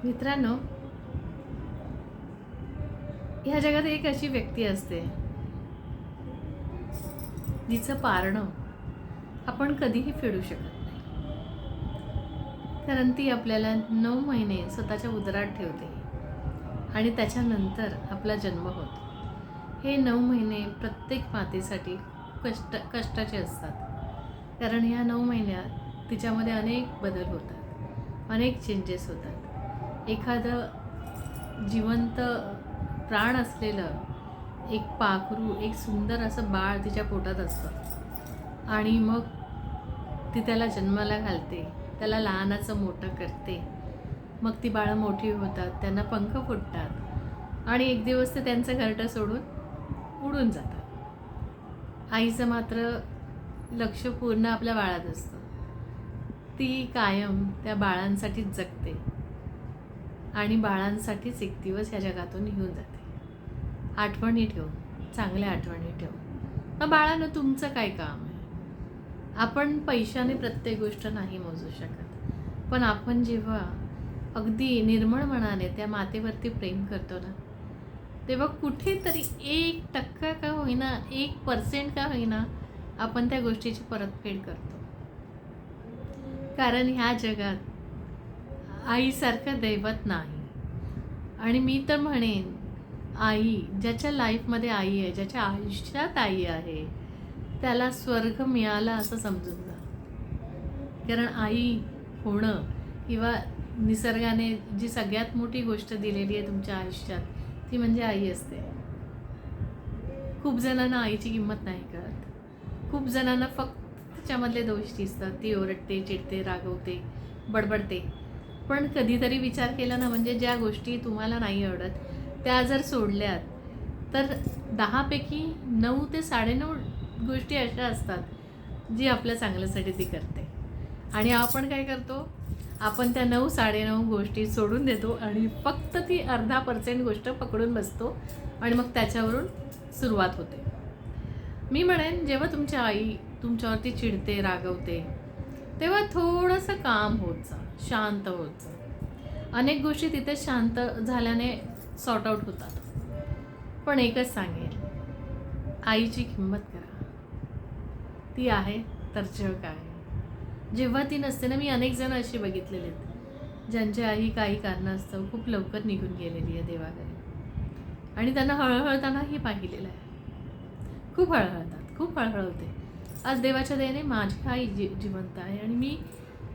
मित्रांनो, ह्या जगात एक अशी व्यक्ती असते जिचं पारणं आपण कधीही फेडू शकत नाही. कारण ती आपल्याला 9 महिने स्वतःच्या उदरात ठेवते आणि त्याच्यानंतर आपला जन्म होतो. हे 9 महिने प्रत्येक मातेसाठी कष्टाचे असतात. कारण ह्या 9 महिन्यात तिच्यामध्ये अनेक बदल होतात, अनेक चेंजेस होतात. एखादं जिवंत प्राण असलेलं एक पाखरू, एक सुंदर असं बाळ तिच्या पोटात असतं आणि मग ती त्याला जन्माला घालते, त्याला लहानाचं मोठं करते. मग ती बाळं मोठी होतात, त्यांना पंख फुटतात आणि एक दिवस ते त्यांचं घरटं सोडून उडून जातात. आईचं मात्र लक्ष पूर्ण आपल्या बाळात असतं. ती कायम त्या बाळांसाठीच जगते आणि बाळांसाठीच एक दिवस ह्या जगातून निघून जाते. आठवणी ठेव, चांगल्या आठवणी ठेव. मग बाळांनो, तुमचं काय काम आहे? आपण पैशाने प्रत्येक गोष्ट नाही मोजू शकत, पण आपण जेव्हा अगदी निर्मळ मनाने त्या मातेवरती प्रेम करतो ना, तेव्हा कुठेतरी 1% का होईना, 1% का होईना, आपण त्या गोष्टीची परतफेड करतो. कारण ह्या जगात आईसारखं दैवत नाही. आणि मी तर म्हणेन, आई ज्याच्या लाईफमध्ये आई आहे, ज्याच्या आयुष्यात आई आहे, त्याला स्वर्ग मिळाला असं समजून जा. कारण आई होणं किंवा निसर्गाने जी सगळ्यात मोठी गोष्ट दिलेली आहे तुमच्या आयुष्यात, ती म्हणजे आई असते. खूप जणांना आईची किंमत नाही कळत. खूप जणांना फक्त तिच्यामधले दोष दिसतात. ती ओरडते, चिडते, रागवते, बडबडते. पण कधीतरी विचार केला ना, म्हणजे ज्या गोष्टी तुम्हाला नाही आवडत त्या जर सोडल्यात तर 10 पैकी 9 ते 9.5 गोष्टी अशा असतात जी आपल्या चांगल्यासाठी ती करते. आणि आपण काय करतो? आपण त्या 9 9.5 गोष्टी सोडून देतो आणि फक्त ती 0.5% गोष्ट पकडून बसतो आणि मग त्याच्यावरून सुरुवात होते. मी म्हणेन, जेव्हा तुमची आई तुमच्यावरती चिडते, रागवते, तेव्हा थोडंसं काम होत जा, शांत होत जा. अनेक गोष्टी तिथे शांत झाल्याने सॉर्ट आऊट होतात. पण एकच सांगेल, आईची किंमत करा. ती आहे तर जग आहे. जेव्हा ती नसते ना, मी अनेक जण अशी बघितलेले आहेत ज्यांची आई काही कारणास्तव खूप लवकर निघून गेलेली आहे देवाघरी, आणि त्यांना हळहळतानाही पाहिलेलं आहे. खूप हळहळतात, खूप हळहळवते. आज देवाच्या दयेने माझी आई जिवंत आहे आणि मी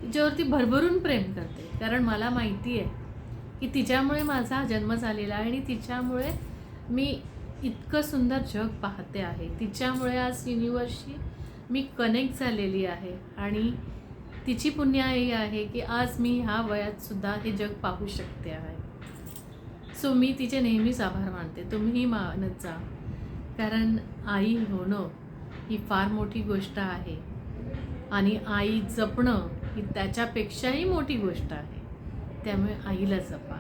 तिच्यावरती भरभरून प्रेम करते. कारण मला माहिती आहे की तिच्यामुळे माझा जन्म झालेला आहे आणि तिच्यामुळे मी इतकं सुंदर जग पाहते आहे. तिच्यामुळे आज युनिवर्सशी मी कनेक्ट झालेली आहे आणि तिची पुण्याई आहे की आज मी ह्या वयातसुद्धा हे जग पाहू शकते आहे. सो मी तिचे नेहमीच आभार मानते. तुम्हीही मानत जा. कारण आई होणं ही फार मोठी गोष्ट आहे आणि आई जपणं ही त्याच्यापेक्षाही मोठी गोष्ट आहे. त्यामुळे आईला जपा.